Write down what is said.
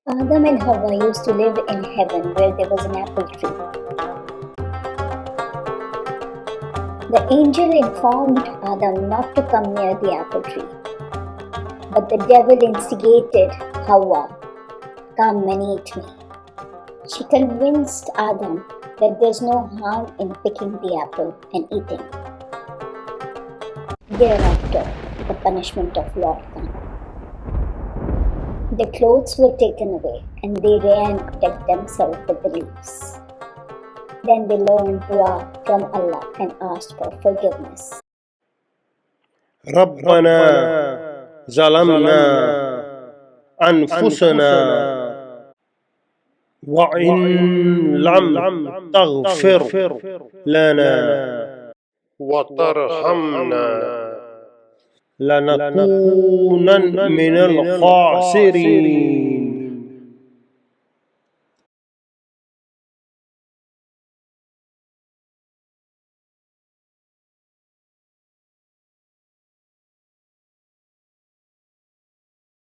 Adam and Hawa used to live in heaven where there was an apple tree. The angel informed Adam not to come near the apple tree, but the devil instigated Hawa, "Come and eat me." She convinced Adam that there's no harm in picking the apple and eating. Thereafter, the punishment of Lord came. Their clothes were taken away, and they ran to deck themselves with the leaves. Then they learned dua from Allah and asked for forgiveness. ربنا ظلمنا أنفسنا وإن لم تغفر لنا وترحمنا لنكونن من الخاسرين